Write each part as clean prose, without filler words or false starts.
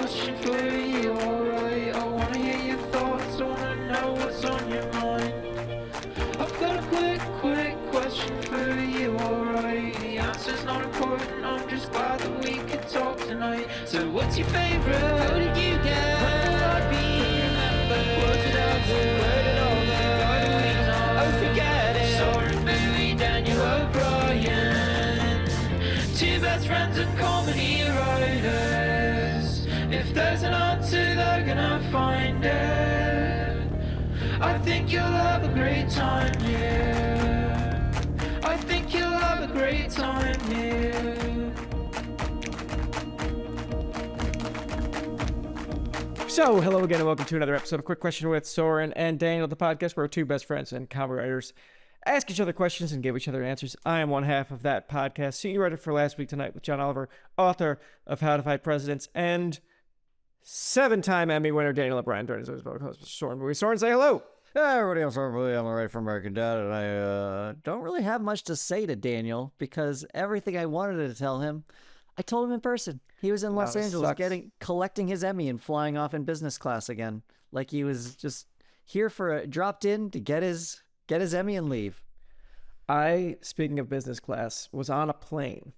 question for you, alright? I wanna hear your thoughts, I wanna know what's on your mind. I've got a quick question for you, alright? The answer's not important, I'm just glad that we could talk tonight. So what's your favourite? How did you get? When will I be remembered? Was it ever? Where did all go? Why do we know? Oh, forget it. Soren, Louis, Daniel O'Brien, two best friends and comedy writers. If there's an answer, they're gonna find it. I think you'll have a great time here. I think you'll have a great time here. So, hello again and welcome to another episode of Quick Question with Soren and Daniel, the podcast where two best friends and comedy writers ask each other questions and give each other answers. I am one half of that podcast, senior writer for Last Week Tonight with John Oliver, author of How to Fight Presidents, and seven-time Emmy winner Daniel O'Brien. Joining us as well, host Soren. Soren, say hello. Hey, everybody, I'm Soren. I'm a writer for American Dad, and I don't really have much to say to Daniel because everything I wanted to tell him, I told him in person. He was in Los Angeles collecting his Emmy and flying off in business class again. Like he was just here dropped in to get his Emmy and leave. Speaking of business class, was on a plane.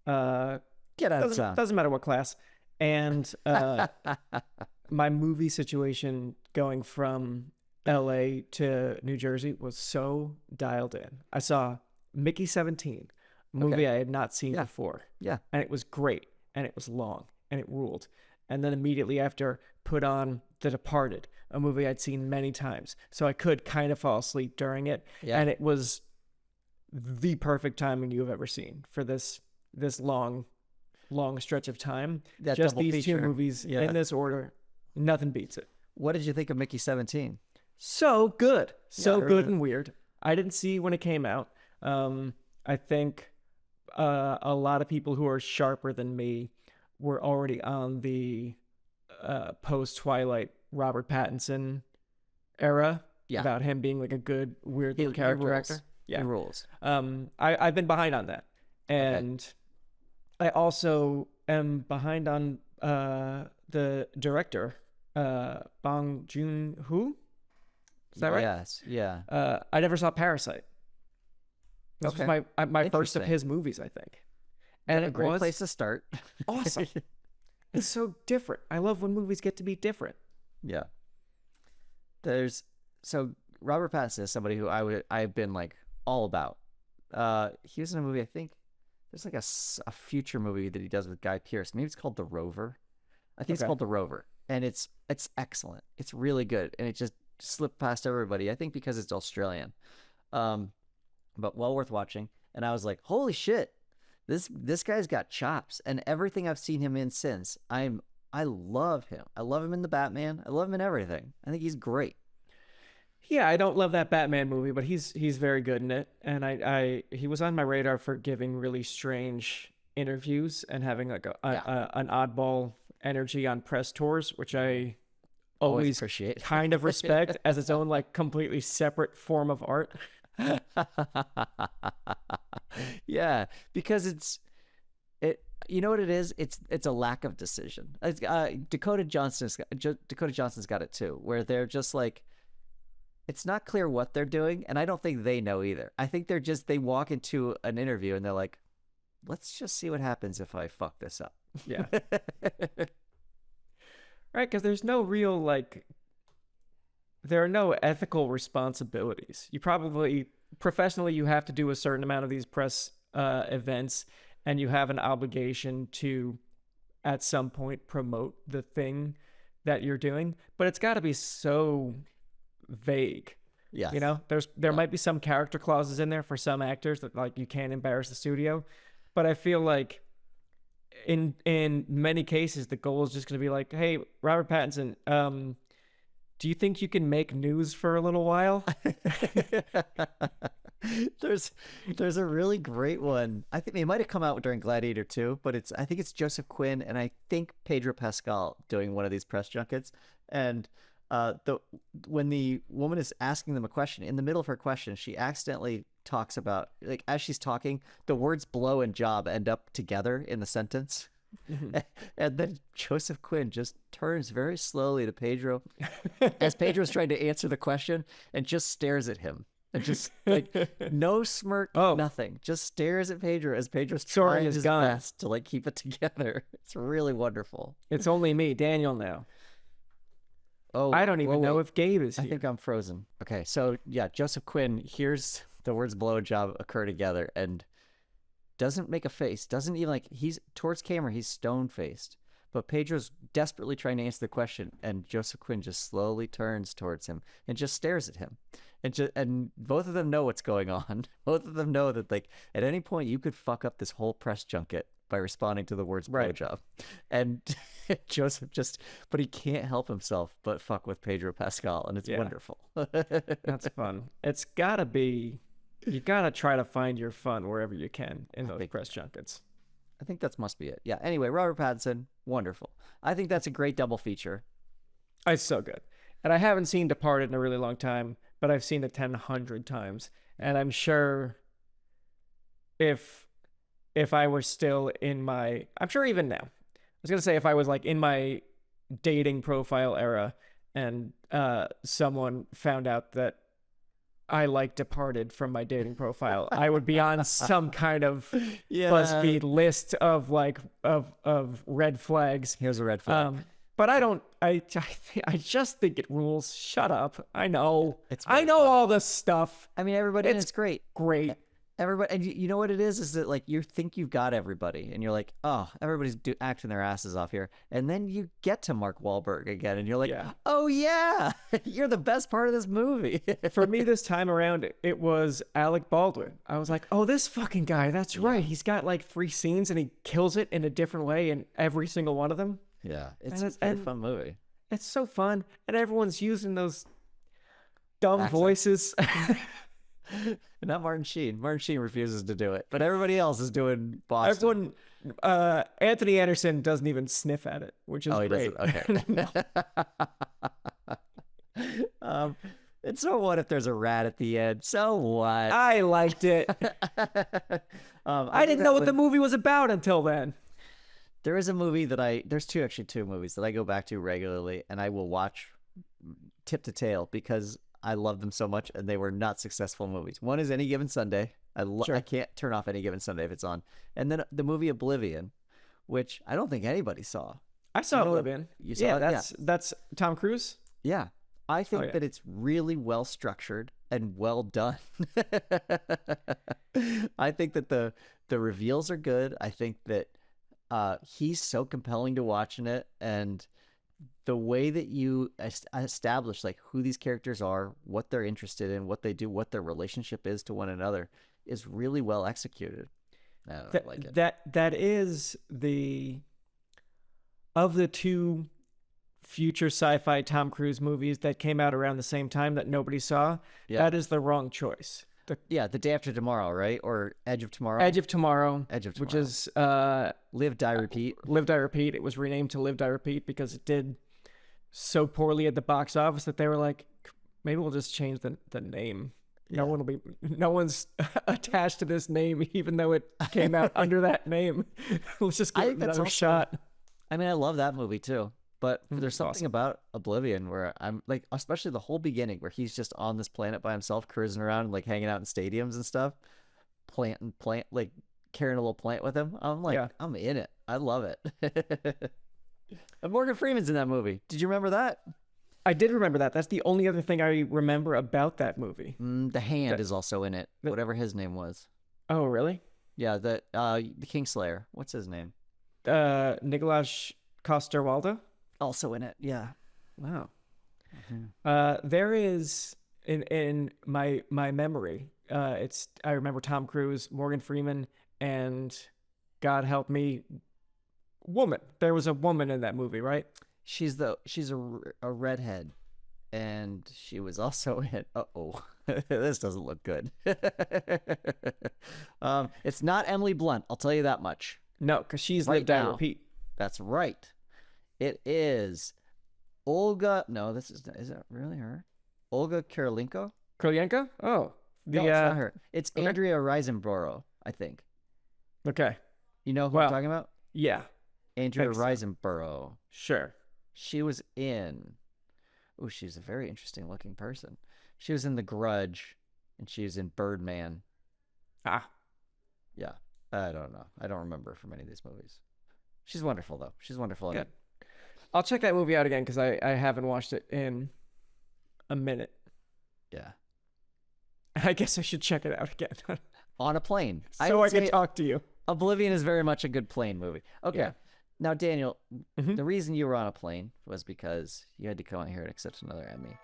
Get out of town. Doesn't matter what class. And my movie situation going from LA to New Jersey was so dialed in. I saw Mickey 17, a movie I had not seen before. Yeah. And it was great. And it was long. And it ruled. And then immediately after, put on The Departed, a movie I'd seen many times. So I could kind of fall asleep during it. Yeah. And it was the perfect timing you've ever seen for this long stretch of time. That just these feature. Two movies in this order, nothing beats it. What did you think of Mickey 17? So good. So good and weird. I didn't see when it came out. I think a lot of people who are sharper than me were already on the post-Twilight Robert Pattinson era about him being like a good, weird character actor. Yeah. He rules. I've been behind on that. And I also am behind on the director, Bong Joon-ho. Is that right? Yes, yeah. I never saw Parasite. This was my first of his movies, I think. And a great place to start. Awesome. It's so different. I love when movies get to be different. Yeah. So Robert Pattinson is somebody who I've been like all about. He was in a movie, I think there's like a future movie that he does with Guy Pearce. Maybe it's called The Rover. I think it's called The Rover. And it's excellent. It's really good. And it just slipped past everybody. I think because it's Australian. But well worth watching. And I was like, holy shit, this guy's got chops. And everything I've seen him in since, I love him. I love him in the Batman. I love him in everything. I think he's great. Yeah, I don't love that Batman movie, but he's very good in it. And he was on my radar for giving really strange interviews and having like an oddball energy on press tours, which I always appreciate. Kind of respect as its own like completely separate form of art. Yeah, because it you know what it is? It's a lack of decision. Dakota Johnson's got it too, where they're just like, it's not clear what they're doing, and I don't think they know either. I think they walk into an interview and they're like, let's just see what happens if I fuck this up. Yeah. Right, because there's no real there are no ethical responsibilities. You probably, professionally, you have to do a certain amount of these press events, and you have an obligation to, at some point, promote the thing that you're doing. But it's got to be so vague. Yeah. You know, there might be some character clauses in there for some actors that like you can't embarrass the studio. But I feel like in many cases, the goal is just going to be like, hey, Robert Pattinson, do you think you can make news for a little while? There's a really great one. I think it might have come out during Gladiator 2, but I think it's Joseph Quinn and I think Pedro Pascal doing one of these press junkets. And when the woman is asking them a question, in the middle of her question, she accidentally talks about, like, as she's talking, the words blow and job end up together in the sentence. And then Joseph Quinn just turns very slowly to Pedro as Pedro's trying to answer the question and just stares at him. And just like no smirk, nothing. Just stares at Pedro as Pedro's Soren trying is his gone. best to like keep it together. It's really wonderful. It's only me, Daniel, now. Oh, I don't even know if Gabe is I here. think I'm frozen. Okay, so yeah, Joseph Quinn hears the words blowjob occur together and doesn't make a face. Doesn't even like, he's towards camera, he's stone faced. But Pedro's desperately trying to answer the question, and Joseph Quinn just slowly turns towards him and just stares at him. And both of them know what's going on. Both of them know that like at any point you could fuck up this whole press junket by responding to the words blowjob. And Joseph but he can't help himself but fuck with Pedro Pascal, and it's wonderful. That's fun. It's gotta be, you gotta try to find your fun wherever you can in those press junkets. I think that must be it. Yeah. Anyway, Robert Pattinson, wonderful. I think that's a great double feature. It's so good. And I haven't seen Departed in a really long time, but I've seen it 100 times. And I'm sure if I were still in my, I'm sure even now, I was going to say if I was like in my dating profile era and someone found out that I like Departed from my dating profile, I would be on some kind of BuzzFeed list of like of red flags. Here's a red flag. But I don't. I just think it rules. Shut up. I know. It's I know all this stuff. I mean, everybody. It's great. Great. Everybody, and you know what it is that like you think you've got everybody, and you're like, oh, everybody's acting their asses off here, and then you get to Mark Wahlberg again, and you're like, oh yeah, you're the best part of this movie. For me, this time around, it was Alec Baldwin. I was like, oh, this fucking guy. That's right. He's got like 3 scenes, and he kills it in a different way in every single one of them. Yeah, it's a very fun movie. It's so fun, and everyone's using those dumb voices. Not Martin Sheen. Martin Sheen refuses to do it, but everybody else is doing Boston. Everyone, Anthony Anderson doesn't even sniff at it, which is great. He doesn't. Okay. And so what if there's a rat at the end? So what? I liked it. I didn't know what the movie was about until then. There is a movie that there's two movies that I go back to regularly, and I will watch tip to tail because I love them so much, and they were not successful movies. One is Any Given Sunday. I can't turn off Any Given Sunday if it's on. And then the movie Oblivion, which I don't think anybody saw. I saw Oblivion. You saw it? That's Tom Cruise? Yeah. I think that it's really well structured and well done. I think that the reveals are good. I think that he's so compelling to watch in it, and the way that you establish like who these characters are, what they're interested in, what they do, what their relationship is to one another is really well executed. I like it. That is of the 2 future sci-fi Tom Cruise movies that came out around the same time that nobody saw. That is the wrong choice. The Day After Tomorrow, right? Or Edge of Tomorrow? Edge of Tomorrow. Which is Live, Die, Repeat. Live, Die, Repeat. It was renamed to Live, Die, Repeat because it did so poorly at the box office that they were like, maybe we'll just change the name. Yeah. No one's attached to this name, even though it came out under that name. Let's just give it another shot. I mean, I love that movie too. But there's something about Oblivion where I'm like, especially the whole beginning where he's just on this planet by himself, cruising around, like hanging out in stadiums and stuff, like carrying a little plant with him. I'm like, I'm in it. I love it. And Morgan Freeman's in that movie. Did you remember that? I did remember that. That's the only other thing I remember about that movie. The Hand is also in it. Whatever his name was. Oh, really? Yeah, the Kingslayer. What's his name? Nicolas Coster-Waldau? Also in it, yeah. Wow. Mm-hmm. There is in my memory. I remember Tom Cruise, Morgan Freeman, and God help me, woman. There was a woman in that movie, right? She's a redhead, and she was also in. This doesn't look good. It's not Emily Blunt. I'll tell you that much. No, because she's Live, Die, Repeat. That's right. It is Olga. No, is it really her? Olga Kurylenko? Kurylenko? Oh. No, it's not her. It's Andrea Riseborough, I think. Okay. You know who I'm talking about? Yeah. Andrea Think so. Riseborough. Sure. She was in. Oh, she's a very interesting looking person. She was in The Grudge, and she was in Birdman. Ah, Yeah, I don't know. I don't remember from any of these movies. She's wonderful though. She's wonderful in good. it. I'll check that movie out again because I haven't watched it in a minute. Yeah. I guess I should check it out again. On a plane. So I can talk to you. Oblivion is very much a good plane movie. Okay. Yeah. Now, Daniel, Mhm. the reason you were on a plane was because you had to come out here and accept another Emmy.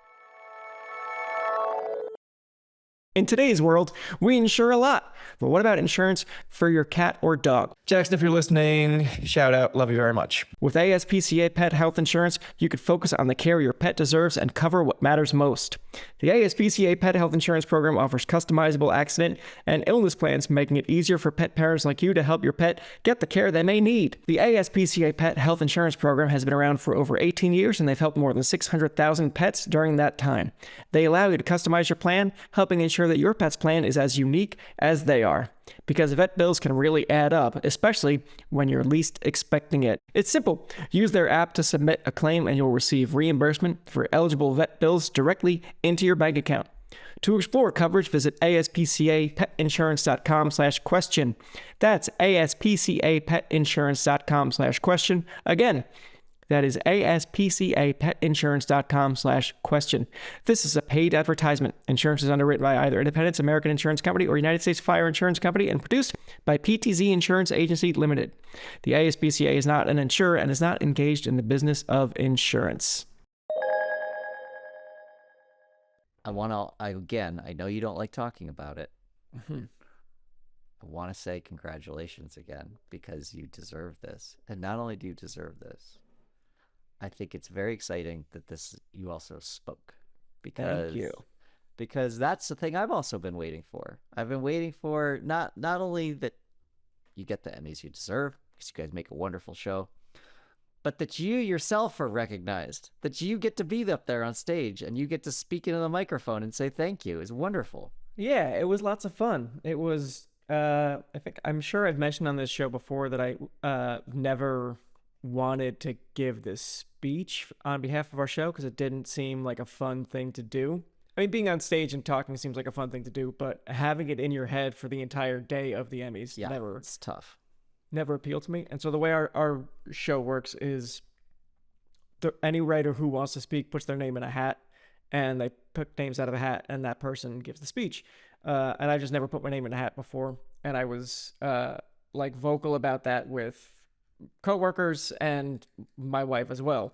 In today's world, we insure a lot. But what about insurance for your cat or dog? Jackson, if you're listening, shout out. Love you very much. With ASPCA Pet Health Insurance, you could focus on the care your pet deserves and cover what matters most. The ASPCA Pet Health Insurance Program offers customizable accident and illness plans, making it easier for pet parents like you to help your pet get the care they may need. The ASPCA Pet Health Insurance Program has been around for over 18 years, and they've helped more than 600,000 pets during that time. They allow you to customize your plan, helping ensure that your pet's plan is as unique as they are. Because vet bills can really add up, especially when you're least expecting it. It's simple. Use their app to submit a claim and you'll receive reimbursement for eligible vet bills directly into your bank account. To explore coverage, visit aspcapetinsurance.com/question. That's aspcapetinsurance.com/question. Again, that is aspcapetinsurance.com/question. This is a paid advertisement. Insurance is underwritten by either Independence American Insurance Company or United States Fire Insurance Company and produced by PTZ Insurance Agency Limited. The ASPCA is not an insurer and is not engaged in the business of insurance. I know you don't like talking about it. I want to say congratulations again because you deserve this. And not only do you deserve this, I think it's very exciting that you also spoke. Thank you. Because that's the thing I've also been waiting for. I've been waiting for not only that you get the Emmys you deserve, because you guys make a wonderful show, but that you yourself are recognized, that you get to be up there on stage and you get to speak into the microphone and say thank you is wonderful. Yeah, it was lots of fun. It was, I'm sure I've mentioned on this show before that I never wanted to give this speech on behalf of our show because it didn't seem like a fun thing to do. I mean, being on stage and talking seems like a fun thing to do, but having it in your head for the entire day of the Emmys It's tough. Never appealed to me. And so the way our show works is any writer who wants to speak puts their name in a hat, and they pick names out of a hat, and that person gives the speech. And I just never put my name in a hat before, and I was vocal about that with coworkers and my wife as well,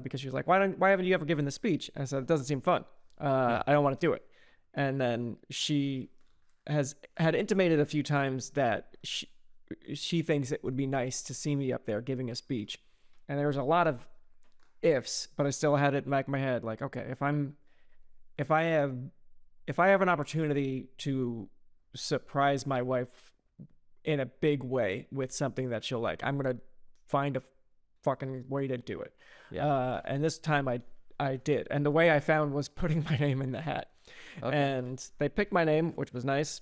because she was like, why haven't you ever given the speech? And I said, it doesn't seem fun. I don't want to do it. And then she had intimated a few times that she thinks it would be nice to see me up there giving a speech. And there was a lot of ifs, but I still had it in the back of my head, like, okay, if I have an opportunity to surprise my wife in a big way with something that she'll like, I'm gonna find a fucking way to do it. And this time I did, and the way I found was putting my name in the hat. Okay. And they picked my name, which was nice,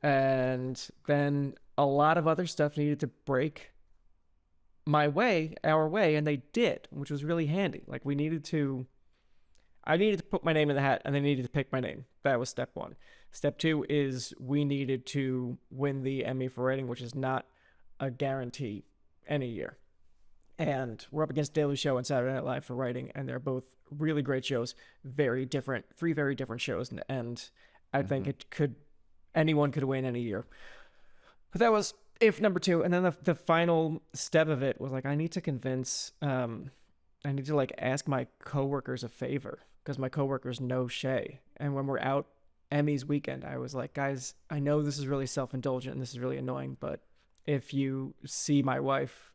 and then a lot of other stuff needed to break our way, and they did, which was really handy. Like I needed to put my name in the hat, and they needed to pick my name. That was step one. Step two is we needed to win the Emmy for writing, which is not a guarantee any year. And we're up against Daily Show and Saturday Night Live for writing, and they're both really great shows, three very different shows, and I think anyone could win any year. But that was if number two, and then the final step of it was like I need to ask my coworkers a favor, because my coworkers know Shay, and when we're out Emmys weekend, I was like, guys, I know this is really self-indulgent and this is really annoying, but if you see my wife,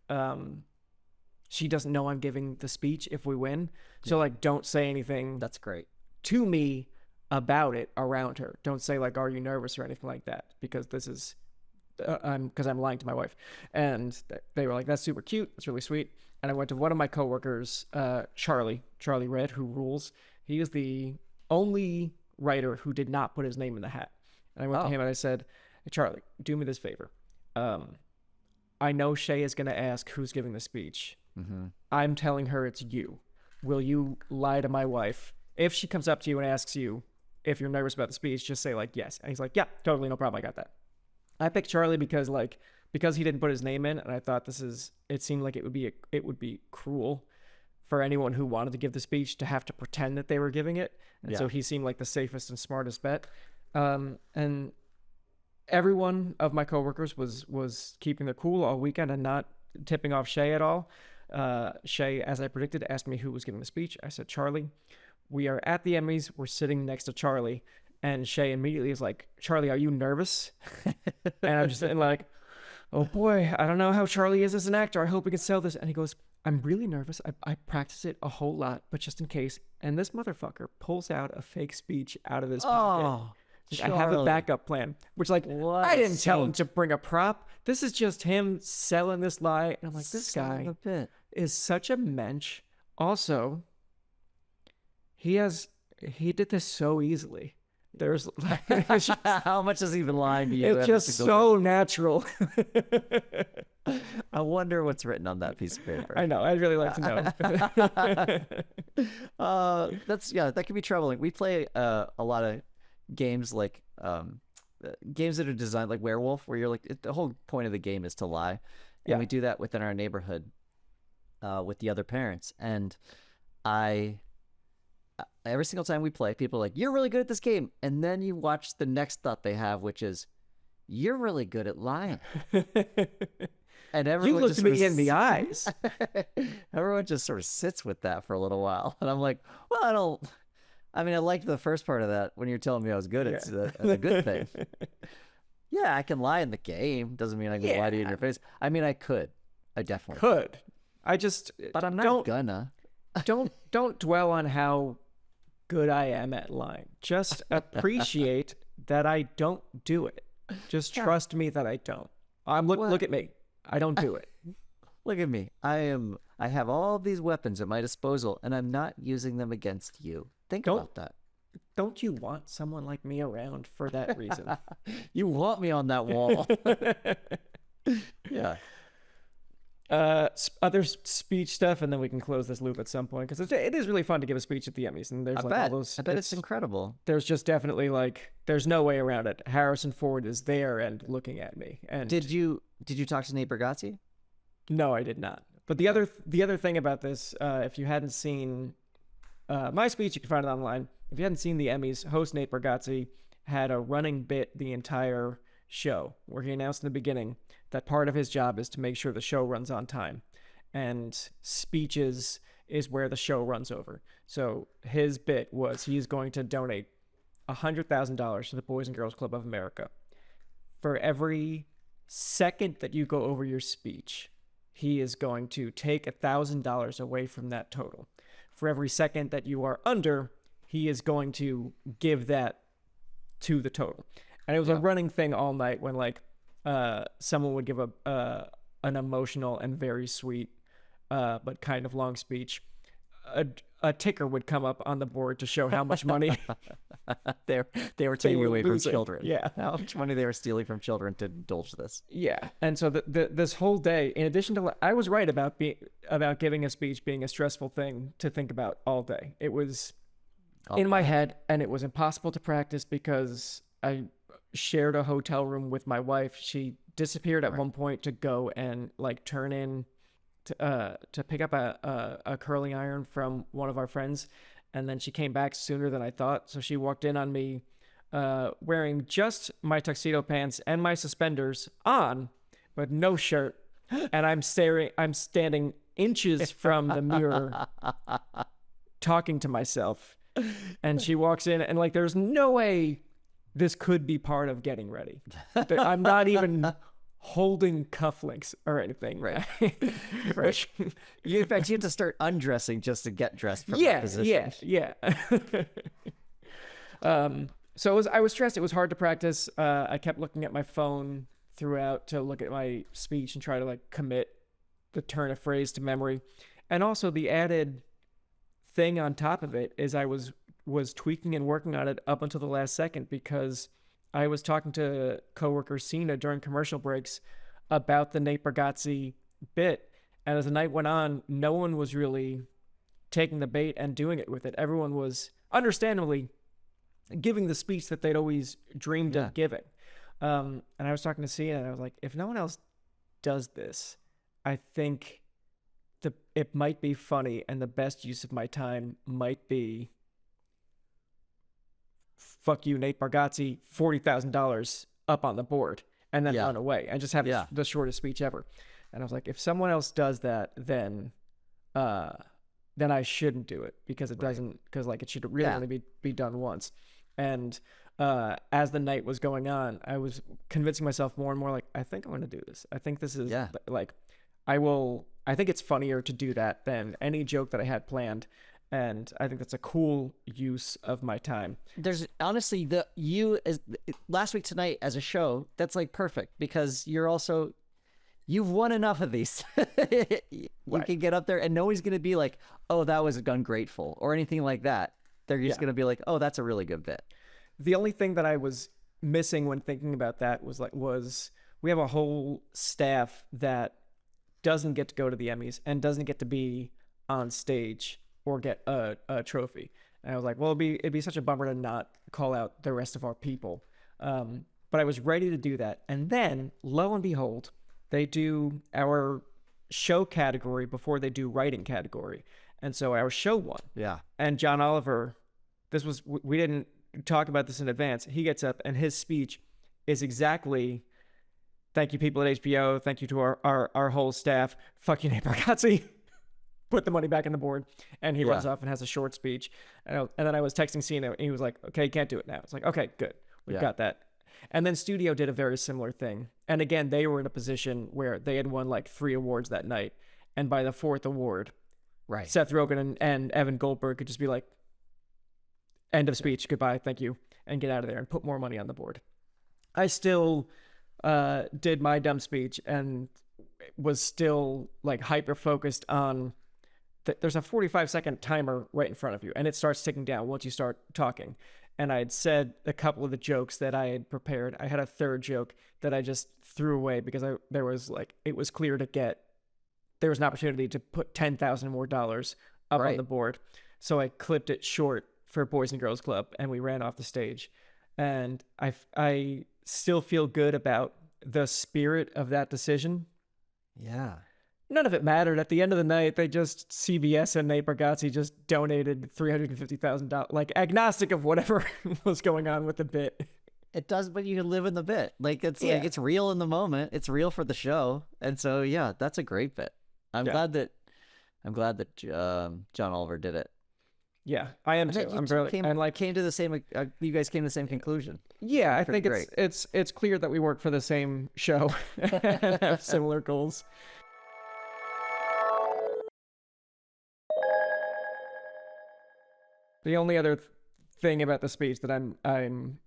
she doesn't know I'm giving the speech if we win. So don't say anything. That's great. To me about it around her. Don't say like, are you nervous or anything like that? Because this is, I'm lying to my wife. And they were like, that's super cute. It's really sweet. And I went to one of my coworkers, Charlie Red, who rules. He is the only writer who did not put his name in the hat. And I went to him and I said, hey, Charlie, do me this favor. I know Shay is going to ask who's giving the speech. I'm telling her it's you. Will you lie to my wife? If she comes up to you and asks you if you're nervous about the speech, just say like, yes. And he's like, yeah, totally, no problem. I got that. I picked Charlie because he didn't put his name in, and I thought it seemed like it would be cruel for anyone who wanted to give the speech to have to pretend that they were giving it. And so he seemed like the safest and smartest bet. And every one of my coworkers was keeping their cool all weekend and not tipping off Shay at all. Shay, as I predicted, asked me who was giving the speech. I said, Charlie. We are at the Emmys. We're sitting next to Charlie. And Shay immediately is like, Charlie, are you nervous? And I'm just sitting like, oh boy, I don't know how Charlie is as an actor. I hope we can sell this. And he goes, I'm really nervous. I practice it a whole lot, but just in case. And this motherfucker pulls out a fake speech out of his pocket. I have a backup plan, which I didn't tell him to bring a prop. This is just him selling this lie. And I'm like, this guy is such a mensch. Also, he did this so easily. There's how much is even lying to you? It's just so natural. I wonder what's written on that piece of paper. I know. I'd really like to know. That can be troubling. We play a lot of games like games that are designed like Werewolf, where you're like the whole point of the game is to lie, and we do that within our neighborhood with the other parents. And every single time we play, people are like, you're really good at this game. And then you watch the next thought they have, which is, you're really good at lying. And everyone you looked me in the eyes. Everyone just sort of sits with that for a little while. And I'm like, well, I liked the first part of that when you're telling me I was good. It's a good thing. Yeah, I can lie in the game. Doesn't mean I can lie to you in your face. I could. I definitely could. But I'm not gonna. Don't dwell on how good I am at lying. Just appreciate that I don't do it. Just trust me that I don't. Look at me. I don't do it. Look at me. I have all these weapons at my disposal, and I'm not using them against you. Think about that. Don't you want someone like me around for that reason? You want me on that wall. Yeah. Other speech stuff, and then we can close this loop at some point, because it is really fun to give a speech at the Emmys, and there's all those. I bet it's incredible. There's just definitely there's no way around it. Harrison Ford is there and looking at me. And did you talk to Nate Bargatze? No, I did not. But the other thing about this, if you hadn't seen my speech, you can find it online. If you hadn't seen the Emmys, host Nate Bargatze had a running bit the entire show where he announced in the beginning that part of his job is to make sure the show runs on time, and speeches is where the show runs over. So his bit was he's going to donate $100,000 to the Boys and Girls Club of America. For every second that you go over your speech, he is going to take $1,000 away from that total. For every second that you are under, he is going to give that to the total. And it was a running thing all night when someone would give an emotional and very sweet but kind of long speech. A ticker would come up on the board to show how much money they were taking away from children. Yeah, how much money they were stealing from children to indulge this. Yeah, and so this whole day, in addition to, I was right about giving a speech being a stressful thing to think about all day. It was in my head, and it was impossible to practice because I shared a hotel room with my wife. She disappeared at one point to go and turn in to pick up a curling iron from one of our friends, and then she came back sooner than I thought. So she walked in on me wearing just my tuxedo pants and my suspenders on, but no shirt, and I'm standing inches from the mirror talking to myself, and she walks in and there's no way this could be part of getting ready. I'm not even holding cufflinks or anything. Right. Right. In fact, you have to start undressing just to get dressed for that position. Yeah. So I was stressed. It was hard to practice. I kept looking at my phone throughout to look at my speech and try to commit the turn of phrase to memory. And also the added thing on top of it is I was tweaking and working on it up until the last second, because I was talking to coworker Sina during commercial breaks about the Nate Bargatze bit. And as the night went on, no one was really taking the bait and doing it with it. Everyone was understandably giving the speech that they'd always dreamed of giving. And I was talking to Sia, and I was like, if no one else does this, I think it might be funny, and the best use of my time might be, fuck you, Nate Bargatze, $40,000 up on the board, and then run away and just have the shortest speech ever. And I was like, if someone else does that, then I shouldn't do it, because it doesn't, because like it should really only be done once. And as the night was going on, I was convincing myself more and more, like, I think I'm going to do this. I think this is like, I think it's funnier to do that than any joke that I had planned. And I think that's a cool use of my time. There's honestly last week tonight as a show, that's like perfect, because you've won enough of these. You can get up there and nobody's going to be like, oh, that was ungrateful or anything like that. They're just going to be like, oh, that's a really good bit. The only thing that I was missing when thinking about that was we have a whole staff that doesn't get to go to the Emmys and doesn't get to be on stage or get a trophy. And I was like, well, it'd be such a bummer to not call out the rest of our people. But I was ready to do that. And then, lo and behold, they do our show category before they do writing category. And so our show won. Yeah. And John Oliver, we didn't talk about this in advance. He gets up and his speech is exactly, thank you people at HBO. Thank you to our whole staff. Fuck you, Nate Bargatze. Put the money back in the board. And he runs off and has a short speech. And then I was texting Cena and he was like, okay, can't do it now. It's like, okay, good. We've got that. And then Studio did a very similar thing. And again, they were in a position where they had won like 3 awards that night. And by the 4th award, Seth Rogen and Evan Goldberg could just be like, end of speech, goodbye, thank you, and get out of there and put more money on the board. I still did my dumb speech and was still like hyper focused on there's a 45-second timer right in front of you, and it starts ticking down once you start talking. And I had said a couple of the jokes that I had prepared. I had a third joke that I just threw away because it was clear there was an opportunity to put $10,000 more up on the board. So I clipped it short for Boys and Girls Club, and we ran off the stage. And I still feel good about the spirit of that decision. Yeah. None of it mattered. At the end of the night, CBS and Nate Bargatze just donated $350,000, like agnostic of whatever was going on with the bit. It does, but you can live in the bit. Like it's real in the moment. It's real for the show. And so, yeah, that's a great bit. I'm glad that John Oliver did it. Yeah, I am too. Came to the same. You guys came to the same conclusion. Yeah, I think it's clear that we work for the same show and have similar goals. The only other thing about the speech that I'm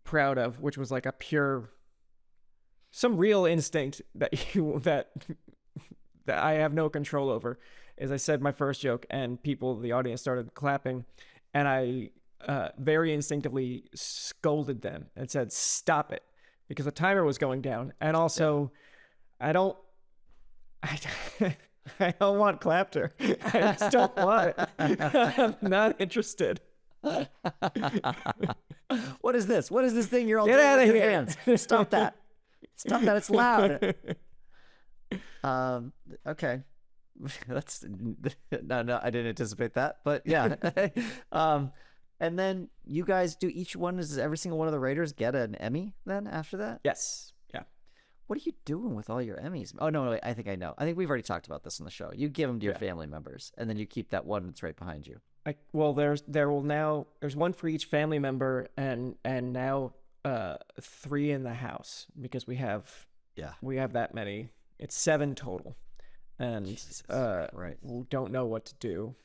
proud of, which was like some real instinct that I have no control over, is I said my first joke and the audience started clapping, and I very instinctively scolded them and said, stop it, because the timer was going down. And also, I don't want clapter. I just don't want it. I'm not interested. What is this? What is this thing you're all doing with your hands? Stop that. Stop that. It's loud. Okay. That's no, I didn't anticipate that, but yeah. And then you guys does every single one of the writers get an Emmy then after that? Yes. Yeah. What are you doing with all your Emmys? Oh, no, I think I know. I think we've already talked about this on the show. You give them to your family members, and then you keep that one that's right behind you. There's one for each family member, and now 3 in the house, because we have that many. It's 7 total, and we don't know what to do.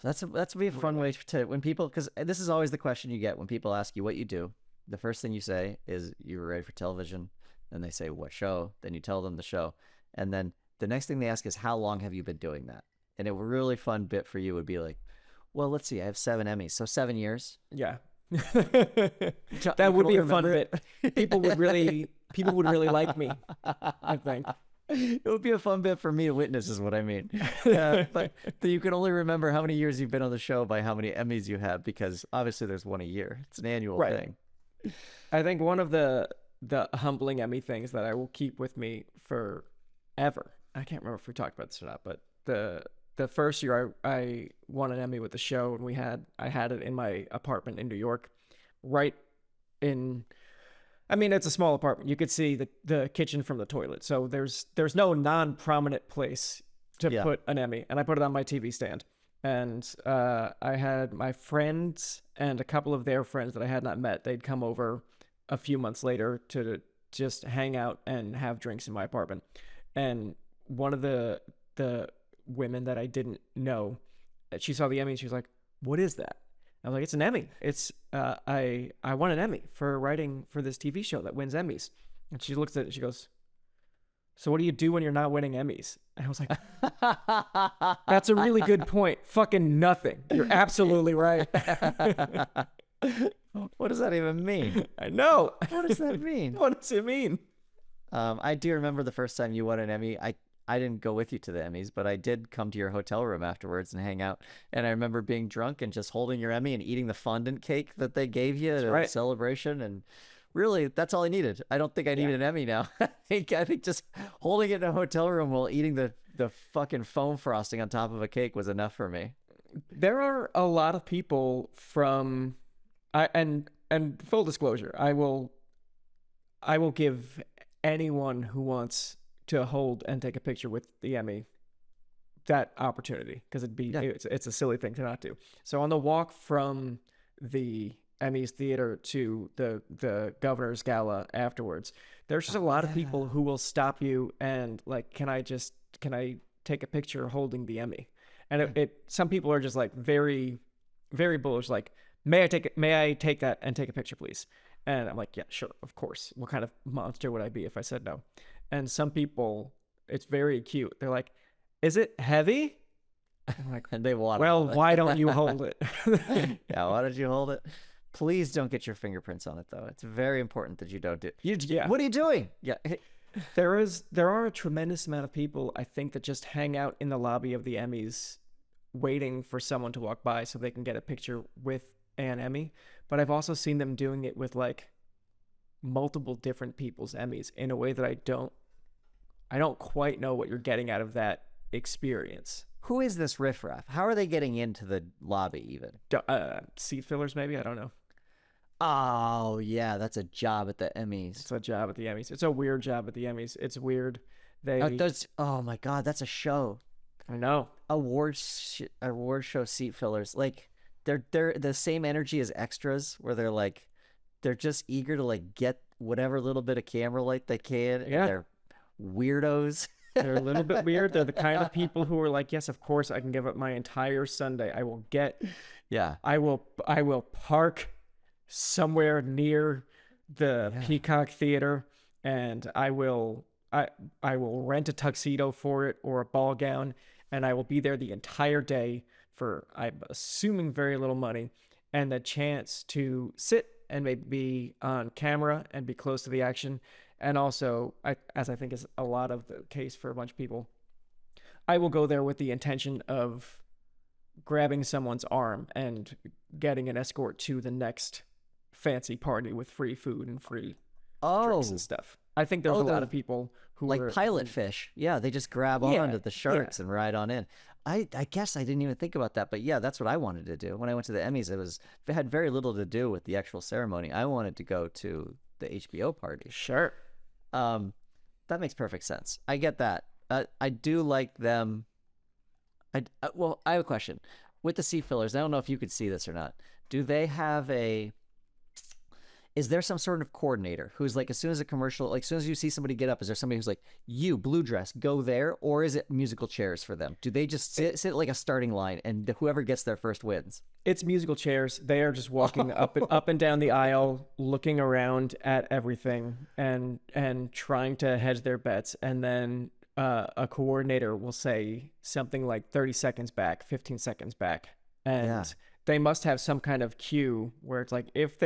That's be a fun way to, when people, because this is always the question you get when people ask you what you do. The first thing you say is you were ready for television. Then they say, what show? Then you tell them the show. And then the next thing they ask is, how long have you been doing that? And a really fun bit for you would be like, well, let's see, I have 7 Emmys. So 7 years. Yeah. That would be a fun bit. People would really like me, I think. It would be a fun bit for me to witness, is what I mean. But you can only remember how many years you've been on the show by how many Emmys you have, because obviously there's one a year. It's an annual thing. I think one of the humbling Emmy things that I will keep with me forever. I can't remember if we talked about this or not, but the first year I won an Emmy with the show, and I had it in my apartment in New York, right in. I mean, it's a small apartment. You could see the kitchen from the toilet. So there's no non-prominent place to put an Emmy. And I put it on my TV stand. And I had my friends and a couple of their friends that I had not met. They'd come over a few months later to just hang out and have drinks in my apartment. And one of the women that I didn't know, she saw the Emmy and she was like, "What is that?" I was like, "It's an Emmy. It's I won an Emmy for writing for this TV show that wins Emmys." And she looks at it and she goes, "So what do you do when you're not winning Emmys?" And I was like, "That's a really good point. Fucking nothing. You're absolutely right." What does that even mean? I know. What does that mean? What does it mean? I do remember the first time you won an Emmy. I didn't go with you to the Emmys, but I did come to your hotel room afterwards and hang out. And I remember being drunk and just holding your Emmy and eating the fondant cake that they gave you at a celebration. And really, that's all I needed. I don't think I need an Emmy now. I think just holding it in a hotel room while eating the fucking foam frosting on top of a cake was enough for me. There are a lot of people from, and full disclosure, I will give anyone who wants to hold and take a picture with the Emmy that opportunity, because it's a silly thing to not do. So on the walk from the Emmys theater to the governor's gala afterwards, there's just a lot of people who will stop you and like, can I take a picture holding the Emmy? And some people are just like very, very bullish, like, may I take that and take a picture, please? And I'm like, yeah, sure, of course. What kind of monster would I be if I said no? And some people, it's very cute. They're like, "Is it heavy?" I'm like, and they want. Well, why don't you hold it? Yeah, why don't you hold it? Please don't get your fingerprints on it, though. It's very important that you don't do. What are you doing? Yeah. There are a tremendous amount of people, I think, that just hang out in the lobby of the Emmys, waiting for someone to walk by so they can get a picture with an Emmy. But I've also seen them doing it with like multiple different people's Emmys in a way that I don't quite know what you're getting out of that experience. Who is this riffraff? How are they getting into the lobby even? Seat fillers, maybe? I don't know. Oh, yeah, that's a job at the Emmys. It's a job at the Emmys. It's a weird job at the Emmys. It's weird. Oh my God, that's a show. I know. Award show seat fillers. Like, they're the same energy as extras, where they're just eager to like get whatever little bit of camera light they can. Yeah. They're weirdos. They're a little bit weird. They're the kind of people who are like, yes, of course, I can give up my entire Sunday. I will park somewhere near the Peacock Theater, and I will rent a tuxedo for it or a ball gown, and I will be there the entire day for, I'm assuming, very little money, and the chance to sit and maybe be on camera and be close to the action. And also, as I think is a lot of the case for a bunch of people, I will go there with the intention of grabbing someone's arm and getting an escort to the next fancy party with free food and free drinks and stuff. I think there's a lot of people who like are pilot fish. Yeah, they just grab onto the sharks and ride on in. I guess I didn't even think about that, but yeah, that's what I wanted to do. When I went to the Emmys, it had very little to do with the actual ceremony. I wanted to go to the HBO party. Sure. That makes perfect sense. I get that. I do like them. Well, I have a question. With the seat fillers, I don't know if you could see this or not. Do they have is there some sort of coordinator who's like, as soon as a commercial, like as soon as you see somebody get up, is there somebody who's like, you, blue dress, go there? Or is it musical chairs for them? Do they just sit like a starting line and whoever gets there first wins? It's musical chairs. They are just walking up and down the aisle, looking around at everything and trying to hedge their bets. And then a coordinator will say something like 30 seconds back, 15 seconds back. And they must have some kind of cue where it's like if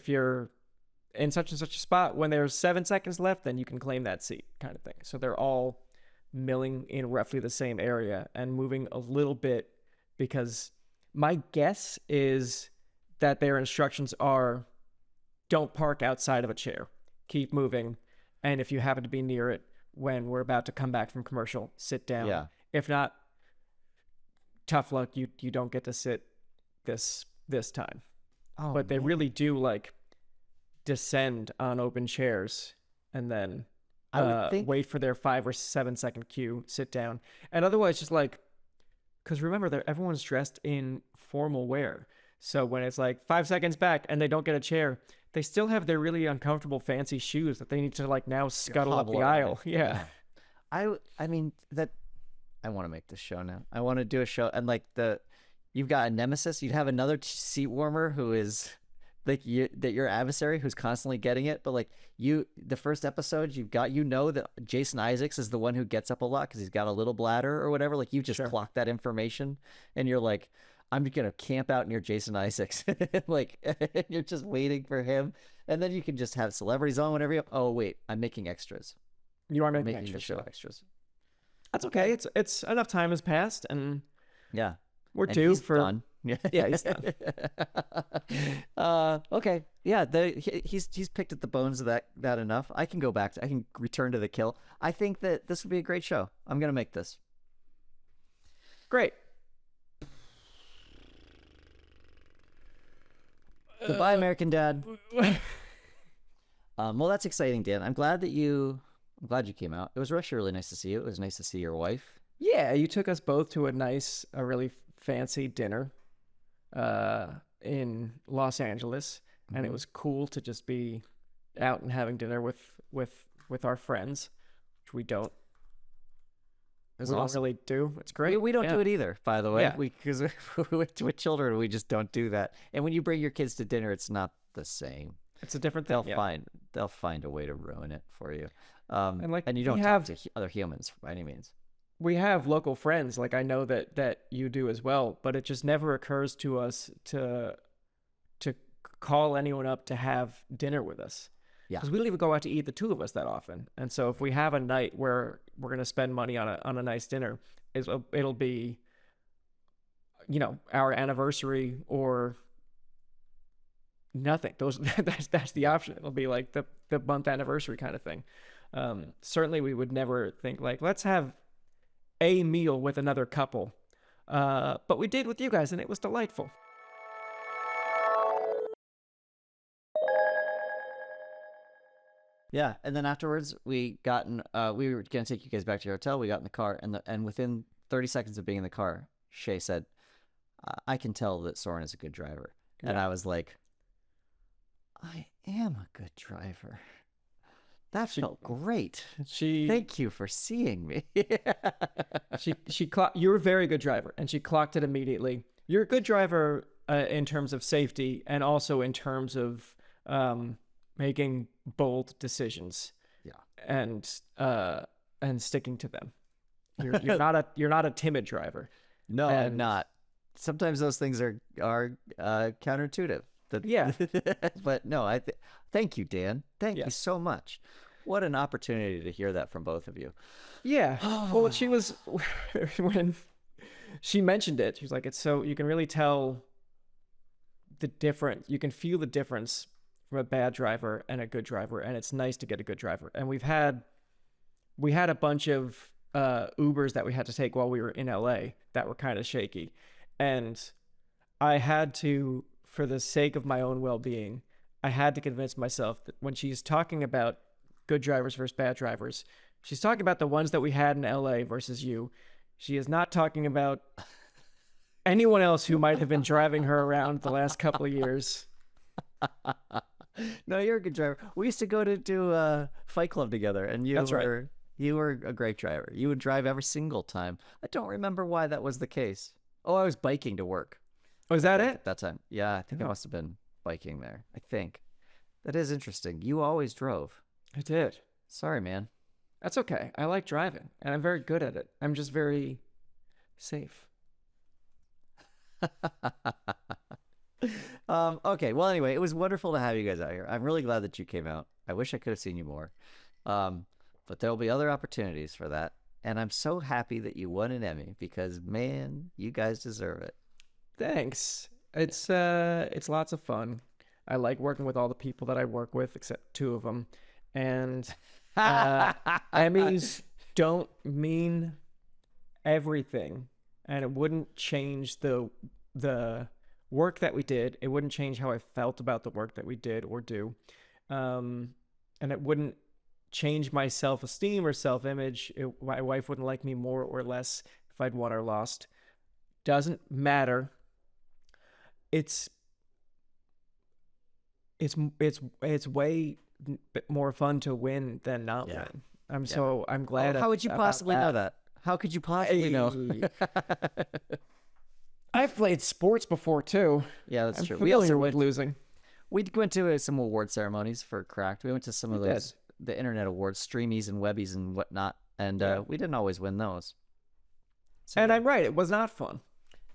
you're in such and such a spot when there's 7 seconds left, then you can claim that seat, kind of thing. So they're all milling in roughly the same area and moving a little bit, because my guess is that their instructions are don't park outside of a chair, keep moving, and if you happen to be near it when we're about to come back from commercial, sit down. Yeah. If not, tough luck, you don't get to sit this time. Oh, But they man. really do like descend on open chairs and then I would think wait for their 5 or 7 second cue, sit down, and otherwise just like, because remember, everyone's dressed in formal wear. So when it's like 5 seconds back and they don't get a chair, they still have their really uncomfortable fancy shoes that they need to like now scuttle up the hobble aisle. around. Yeah. I mean that I want to make this show now. I want to do a show, and like you've got a nemesis. You'd have another seat warmer who is like your adversary who's constantly getting it. But like the first episode, that Jason Isaacs is the one who gets up a lot because he's got a little bladder or whatever. Like you just clock that information, and you're like, I'm gonna camp out near Jason Isaacs, like and you're just waiting for him, and then you can just have celebrities on whenever you. Oh wait, I'm making extras. You are making Making the extras. show So extras. that's okay. It's enough time has passed and Yeah. we're And due he's for done. Yeah, he's done. Okay. Yeah, he's picked at the bones of that enough. I can go back. I can return to the kill. I think that this would be a great show. I'm gonna make this. Great. Goodbye, American Dad. Well, that's exciting, Dan. I'm glad you came out. It was actually really nice to see you. It was nice to see your wife. Yeah, you took us both to a really fancy dinner in Los Angeles, and it was cool to just be out and having dinner with our friends, which we don't really do. It's great. We don't do it either, by the way. Yeah. Because with children, we just don't do that. And when you bring your kids to dinner, it's not the same. It's a different thing. They'll find a way to ruin it for you. And you don't talk to other humans by any means. We have local friends, like I know that you do as well, but it just never occurs to us to call anyone up to have dinner with us. Yeah. Because we don't even go out to eat, the two of us, that often. And so if we have a night where we're going to spend money on a nice dinner, it'll be, our anniversary or nothing. That's the option. It'll be like the month anniversary kind of thing. Certainly we would never think like, let's have a meal with another couple. But we did with you guys, and it was delightful. Yeah, and then afterwards we were gonna take you guys back to your hotel. We got in the car, and within 30 seconds of being in the car, Shay said, "I can tell that Soren is a good driver," and I was like, "I am a good driver." That felt great. Thank you for seeing me. You're a very good driver, and she clocked it immediately. You're a good driver in terms of safety, and also in terms of making bold decisions. Yeah, and sticking to them. You're not a timid driver. No, I'm not. Sometimes those things are counterintuitive. Yeah, but no, thank you, Dan. Thank you so much. What an opportunity to hear that from both of you. Yeah. Well, she was when she mentioned it. She was like, "It's so you can really tell the difference. You can feel the difference from a bad driver and a good driver, and it's nice to get a good driver." And we had a bunch of Ubers that we had to take while we were in LA that were kind of shaky, and I had to, for the sake of my own well-being, I had to convince myself that when she's talking about good drivers versus bad drivers, she's talking about the ones that we had in LA versus you. She is not talking about anyone else who might have been driving her around the last couple of years. No, you're a good driver. We used to go to do Fight Club together, and you were a great driver. You would drive every single time. I don't remember why that was the case. Oh, I was biking to work. Was that it? At that time. Yeah, I think I must have been biking there. I think. That is interesting. You always drove. I did. Sorry, man. That's okay. I like driving, and I'm very good at it. I'm just very safe. Okay. Well, anyway, it was wonderful to have you guys out here. I'm really glad that you came out. I wish I could have seen you more. But there'll be other opportunities for that. And I'm so happy that you won an Emmy because, man, you guys deserve it. Thanks. It's lots of fun. I like working with all the people that I work with, except 2 of them. And Emmys don't mean everything, and it wouldn't change the work that we did. It wouldn't change how I felt about the work that we did or do, and it wouldn't change my self-esteem or self-image. My wife wouldn't like me more or less if I'd won or lost. Doesn't matter. It's way more fun to win than not win. I'm glad. How would you possibly know that? How could you possibly know? I've played sports before too. Yeah, that's I'm true. Familiar with losing. We went to some award ceremonies for Cracked. We went to some of those, the internet awards, Streamies and Webbies and whatnot, and we didn't always win those. So, and I'm right, it was not fun.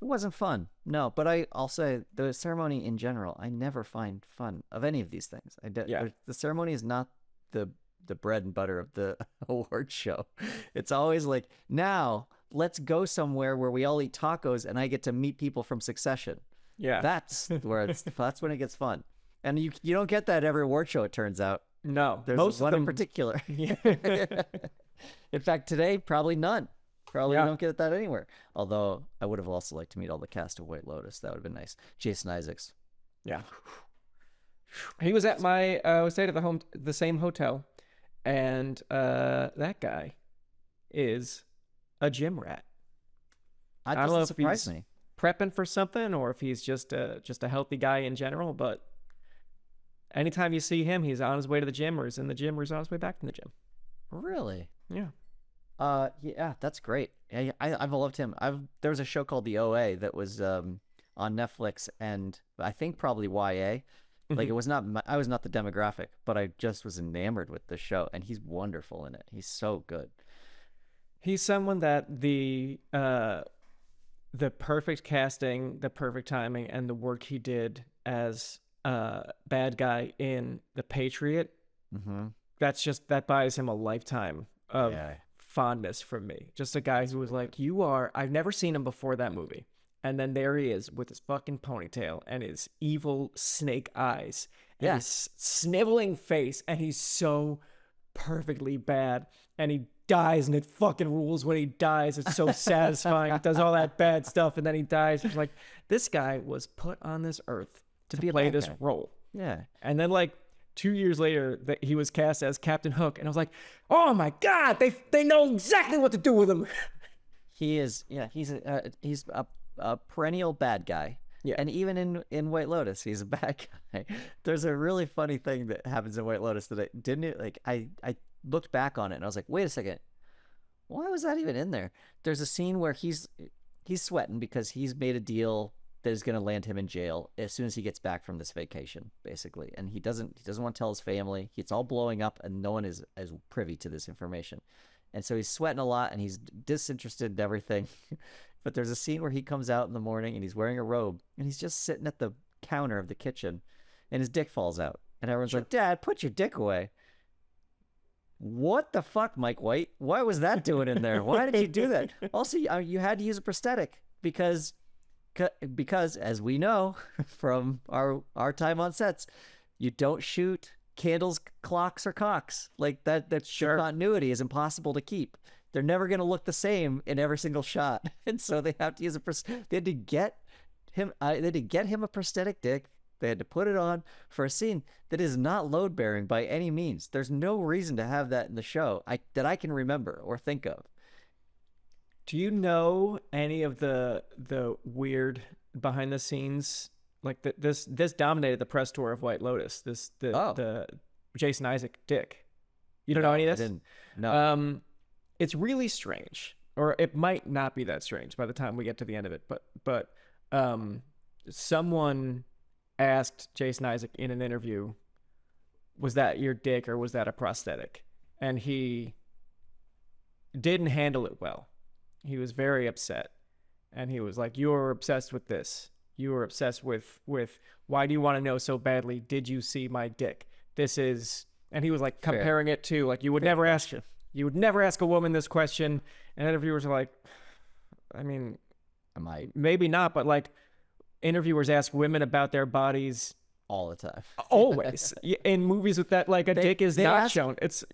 It wasn't fun, no. But I'll say the ceremony in general, I never find fun of any of these things. The ceremony is not the bread and butter of the award show. It's always like, now let's go somewhere where we all eat tacos and I get to meet people from Succession. Yeah, that's that's when it gets fun. And you don't get that every award show, it turns out. No, there's most one of them... in particular. In fact, today probably none. Probably don't get that anywhere. Although I would have also liked to meet all the cast of White Lotus. That would have been nice. Jason Isaacs. Yeah. He was at my we stayed at the same hotel, and that guy is a gym rat. I don't know if surprise me. Prepping for something or if he's just a healthy guy in general, but anytime you see him, he's on his way to the gym or he's in the gym or he's on his way back from the gym. Really? Yeah. Yeah, that's great. I've loved him. There was a show called The OA that was on Netflix, and I think probably YA. Like it was not. I was not the demographic, but I just was enamored with the show, and he's wonderful in it. He's so good. He's someone that the perfect casting, the perfect timing, and the work he did as bad guy in The Patriot. That buys him a lifetime of fondness from me. Just a guy who was like, I've never seen him before that movie. And then there he is with his fucking ponytail and his evil snake eyes and his sniveling face. And he's so perfectly bad. And he dies and it fucking rules when he dies. It's so satisfying. He does all that bad stuff and then he dies. It's like, this guy was put on this earth to play this role. Yeah. And then 2 years later, he was cast as Captain Hook, and I was like, "Oh my God, they know exactly what to do with him." He's a perennial bad guy. Yeah, and even in White Lotus, he's a bad guy. There's a really funny thing that happens in White Lotus that I looked back on it and I was like, wait a second, why was that even in there? There's a scene where he's sweating because he's made a deal that is going to land him in jail as soon as he gets back from this vacation, basically. And he doesn't want to tell his family. It's all blowing up and no one is privy to this information. And so he's sweating a lot and he's disinterested in everything. But there's a scene where he comes out in the morning and he's wearing a robe and he's just sitting at the counter of the kitchen and his dick falls out. And everyone's like, "Dad, put your dick away." What the fuck, Mike White? Why was that doing in there? Why did you do that? Also, you had to use a prosthetic because as we know from our time on sets, you don't shoot candles, clocks, or cocks. Like that Sure. continuity is impossible to keep. They're never going to look the same in every single shot. And so they have to use they had to get him a prosthetic dick. They had to put it on for a scene that is not load bearing by any means. There's no reason to have that in the show that I can remember or think of. Do you know any of the weird behind the scenes? Like this dominated the press tour of White Lotus. The Jason Isaac dick. You don't know any of this? I didn't. No. It's really strange, or it might not be that strange by the time we get to the end of it. But someone asked Jason Isaac in an interview, "Was that your dick or was that a prosthetic?" And he didn't handle it well. He was very upset, and he was like, "You're obsessed with this. You were obsessed with why do you want to know so badly? Did you see my dick? This is, and he was like comparing it to like you would never ask a woman this question, and interviewers are like, I mean, maybe not, but like interviewers ask women about their bodies all the time, always. In movies with that, like a dick is not shown. It's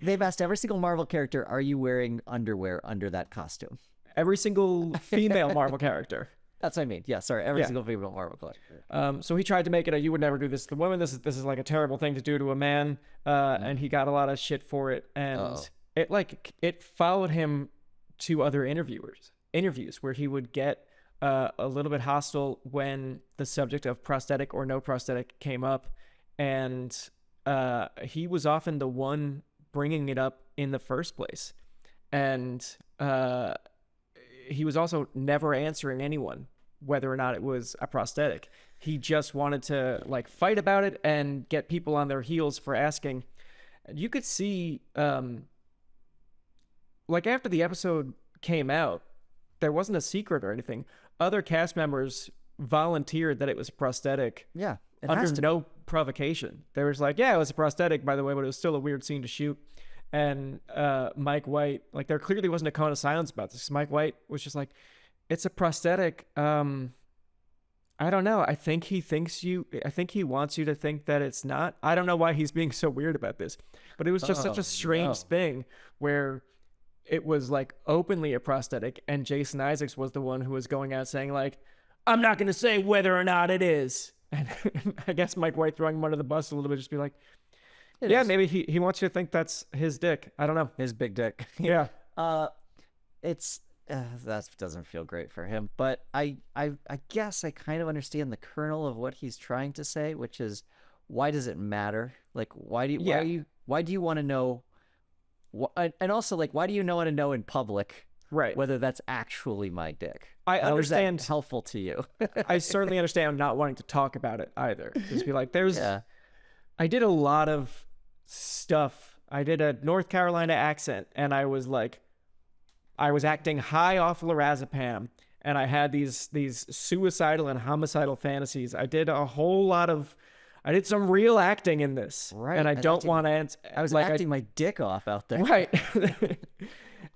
they've asked every single Marvel character, "Are you wearing underwear under that costume?" Every single female Marvel character. That's what I mean. Yeah, sorry, every single female Marvel character. So he tried to make it a you would never do this to the woman. This is like a terrible thing to do to a man, and he got a lot of shit for it. And it followed him to other interviews where he would get a little bit hostile when the subject of prosthetic or no prosthetic came up, and he was often the one bringing it up in the first place, and he was also never answering anyone whether or not it was a prosthetic. He just wanted to like fight about it and get people on their heels for asking. You could see like after the episode came out, there wasn't a secret or anything. Other cast members volunteered that it was a prosthetic. Yeah, under no provocation. They was like, yeah, it was a prosthetic, by the way, but it was still a weird scene to shoot. And Mike White, like there clearly wasn't a cone of silence about this. Mike White was just like, it's a prosthetic. I don't know. I think he wants you to think that it's not. I don't know why he's being so weird about this, but it was just such a strange thing where it was like openly a prosthetic, and Jason Isaacs was the one who was going out saying like, I'm not going to say whether or not it is. And I guess Mike White throwing him under the bus a little bit, just be like, maybe he wants you to think that's his dick. I don't know. His big dick. Yeah. That doesn't feel great for him, but I guess I kind of understand the kernel of what he's trying to say, which is, why does it matter? Like, why do you want to know? And also, like, why do you want to know in public, right, whether that's actually my dick? I understand. Is that helpful to you? I certainly understand not wanting to talk about it either. Just be like, I did a lot of stuff. I did a North Carolina accent, and I was acting high off lorazepam, and I had these suicidal and homicidal fantasies. I did some real acting in this, right? And I don't want to. I was like, acting my dick off out there, right?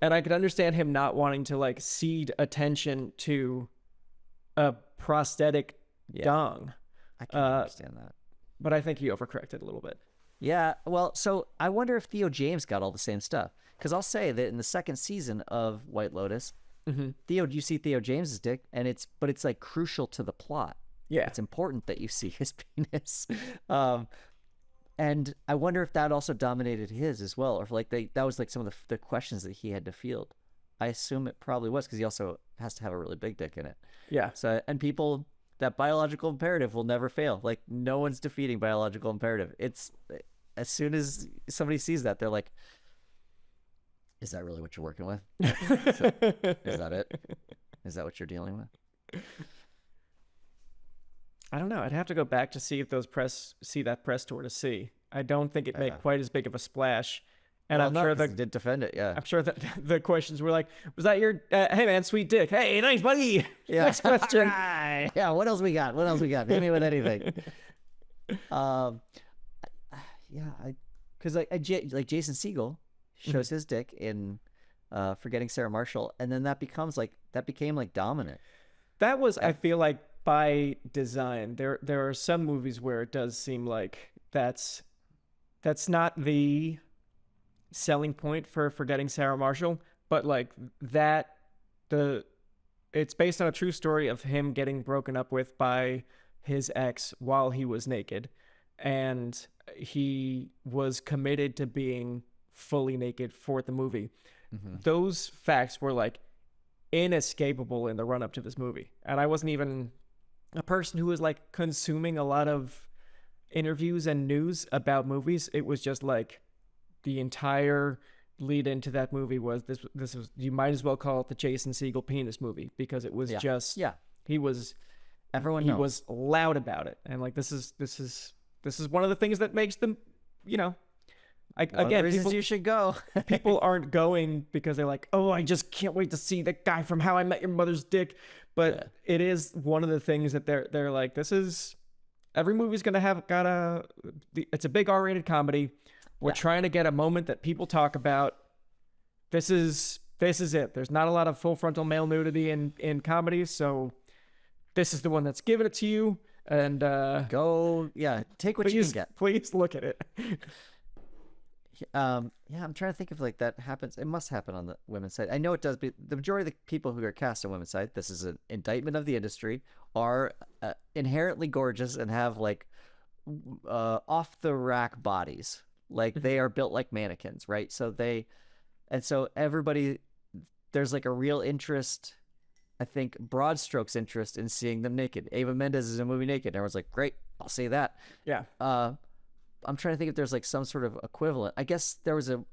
And I could understand him not wanting to like cede attention to a prosthetic dong. I can understand that, but I think he overcorrected a little bit. Yeah, well, so I wonder if Theo James got all the same stuff. Because I'll say that in the second season of White Lotus, you see Theo James's dick, and it's like crucial to the plot. Yeah, it's important that you see his penis. And I wonder if that also dominated his as well, or if like that was like some of the questions that he had to field. I assume it probably was, because he also has to have a really big dick in it. Yeah. So, and people, that biological imperative will never fail. Like, no one's defeating biological imperative. It's, as soon as somebody sees that, they're like, is that really what you're working with? Is that it? Is that what you're dealing with? I don't know. I'd have to go back to see if those press tour to see. I don't think it made quite as big of a splash. And I'm sure they did defend it. Yeah, I'm sure that the questions were like, "Was that your? Hey man, sweet dick. Hey, nice buddy. Yeah. Next question. Yeah. What else we got? Hit me with anything. Because like Jason Segel shows his dick in Forgetting Sarah Marshall, and then that became dominant. That was, I feel like, by design. There are some movies where it does seem like that's not the selling point for Forgetting Sarah Marshall, but like it's based on a true story of him getting broken up with by his ex while he was naked, and he was committed to being fully naked for the movie. Those facts were like inescapable in the run up to this movie, and I wasn't even a person who was like consuming a lot of interviews and news about movies. It was just like the entire lead into that movie was this was, you might as well call it the Jason Segel penis movie, because it was he was loud about it, and like this is one of the things that makes them, One of the Again, reasons you should go. people aren't going because they're like, oh, I just can't wait to see that guy from How I Met Your Mother's dick. But it is one of the things that they're like, this is, every movie's gonna have it's a big R-rated comedy. We're trying to get a moment that people talk about. This is it. There's not a lot of full frontal male nudity in comedies, so this is the one that's giving it to you. And take what you can get. Please look at it. I'm trying to think if like that happens. It must happen on the women's side. I know it does, but the majority of the people who are cast on women's side, this is an indictment of the industry, are inherently gorgeous and have like off the rack bodies. Like they are built like mannequins, right? So everybody, there's like a real interest, I think, broad strokes interest in seeing them naked. Eva Mendes is in a movie naked. Everyone's like, great, I'll see that. Yeah. I'm trying to think if there's like some sort of equivalent. I guess there was a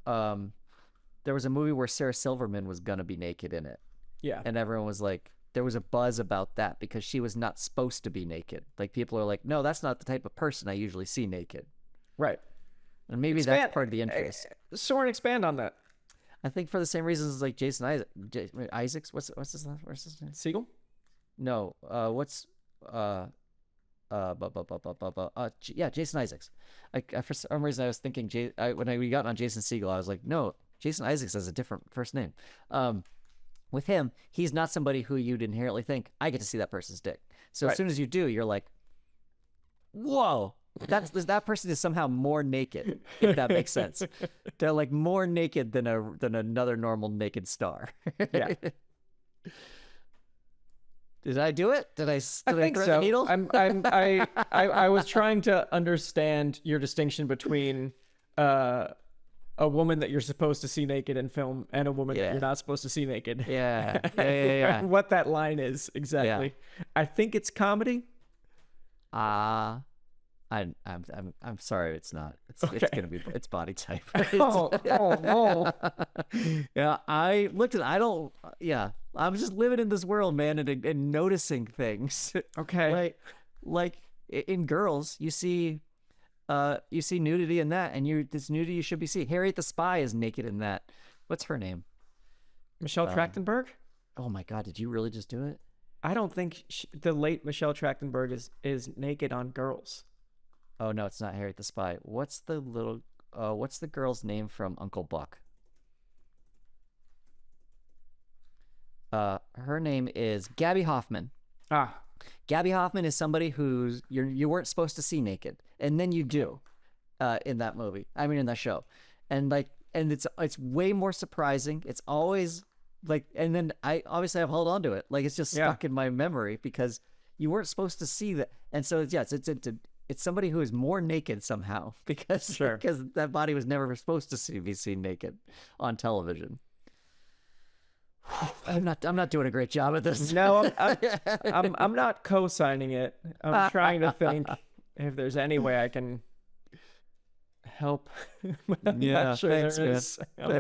movie where Sarah Silverman was gonna be naked in it. Yeah. And everyone was like, there was a buzz about that because she was not supposed to be naked. Like people are like, no, that's not the type of person I usually see naked. Right. And maybe that's part of the interest. Soren, expand on that. I think for the same reasons as like Jason Isaacs. What's his name? Siegel? No. Jason Isaacs. For some reason I was thinking when we got on Jason Segel, I was like, no, Jason Isaacs has a different first name. With him, he's not somebody who you'd inherently think, I get to see that person's dick. So as soon as you do, you're like, whoa, that person is somehow more naked, if that makes sense. They're like more naked than another normal naked star. Yeah. Did I do it? Did I think thread so. the needle? I was trying to understand your distinction between a woman that you're supposed to see naked in film and a woman that you're not supposed to see naked. Yeah. What that line is exactly. Yeah. I think it's comedy. I'm sorry, it's not. It's gonna be body type. Oh. Yeah, I looked at. I don't. Yeah, I'm just living in this world, man, and noticing things. Okay. Like in girls, you see nudity in that, and this nudity you should be seeing. Harriet the Spy is naked in that. What's her name? Michelle Trachtenberg. Oh my God, did you really just do it? I don't think the late Michelle Trachtenberg is naked on Girls. Oh no, it's not Harriet the Spy. What's the girl's name from Uncle Buck? Her name is Gabby Hoffman. Gabby Hoffman is somebody who's you weren't supposed to see naked, and then you do, in that movie. I mean, in that show, and it's way more surprising. It's always like, and then I've held on to it. Like it's just stuck in my memory because you weren't supposed to see that, and so it's somebody who is more naked somehow because that body was never supposed to be seen naked on television. I'm not doing a great job at this. No, I'm not co-signing it. I'm trying to think if there's any way I can help. I'm not sure thanks, there is. I'm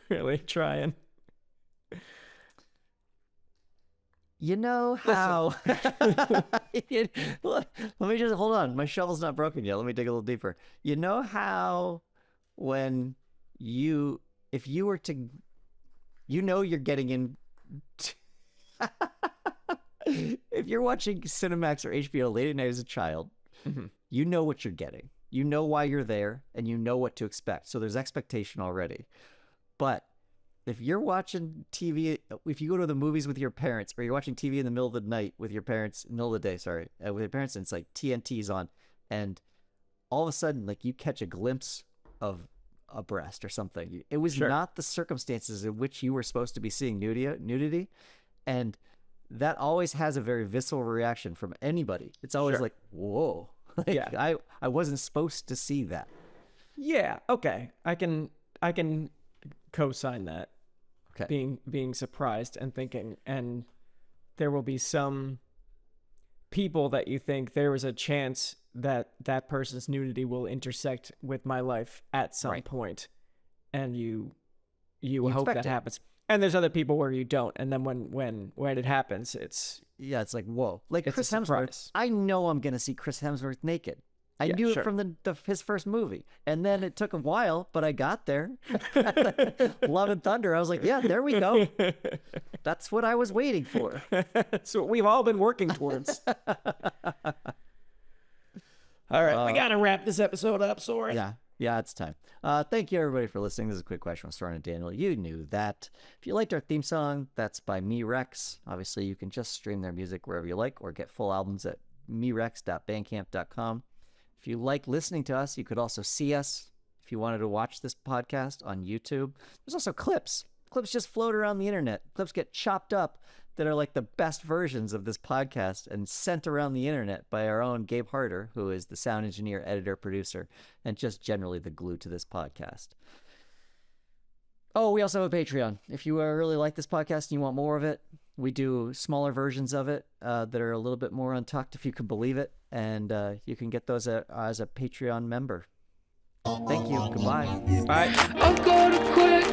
really trying. You know how? Let me just hold on. My shovel's not broken yet. Let me dig a little deeper. You know how when if you were to, you're getting in. If you're watching Cinemax or HBO late at night as a child, you know what you're getting. You know why you're there, and you know what to expect. So there's expectation already. But if you're watching TV, if you go to the movies with your parents, or you're watching TV in the middle of the night with your parents, middle of the day, with your parents, and it's like TNT's on, and all of a sudden, like you catch a glimpse of a breast or something. It was not the circumstances in which you were supposed to be seeing nudity, and that always has a very visceral reaction from anybody. It's always like, whoa, I wasn't supposed to see that. Yeah. Okay. I can co-sign that. Okay. Being surprised and thinking, and there will be some people that you think there is a chance that person's nudity will intersect with my life at some point, and you hope that happens. And there's other people where you don't, and then when it happens, it's like, whoa, like it's Chris Hemsworth. I know I'm gonna see Chris Hemsworth naked. I Yeah, knew sure. it from his first movie, and then it took a while, but I got there. Love and Thunder. I was like, yeah, there we go. That's what I was waiting for. That's what we've all been working towards. All right, we gotta wrap this episode up, Soren. Yeah, it's time. Thank you, everybody, for listening. This is a quick question from Soren and Daniel. You knew that. If you liked our theme song, that's by Me Rex. Obviously, you can just stream their music wherever you like or get full albums at merex.bandcamp.com. If you like listening to us, you could also see us. If you wanted to watch this podcast on YouTube, there's also clips. Clips just float around the internet. Clips get chopped up that are like the best versions of this podcast and sent around the internet by our own Gabe Harder, who is the sound engineer, editor, producer, and just generally the glue to this podcast. Oh, we also have a Patreon. If you really like this podcast and you want more of it, we do smaller versions of it that are a little bit more untucked, if you can believe it. And you can get those as a Patreon member. Thank you. Goodbye. Bye. I've got a quick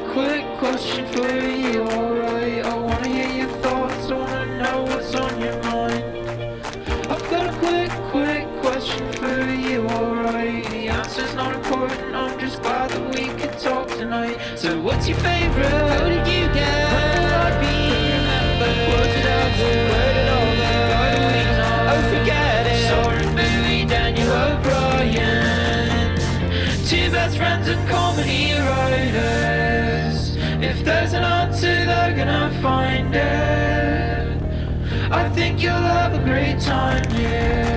question for you, alright? I wanna hear your thoughts, I wanna know what's on your mind. I've got a quick question for you, alright? The answer's not important, I'm just glad that we could talk tonight. So what's your favourite? Who did you get? When will I be remembered? Was it us? Where did all go? How do we know? Oh, forget it. Soren, Movie, Daniel O'Brien. Two best friends and comedy writers. If there's an answer, they're gonna find it. I think you'll have a great time, yeah.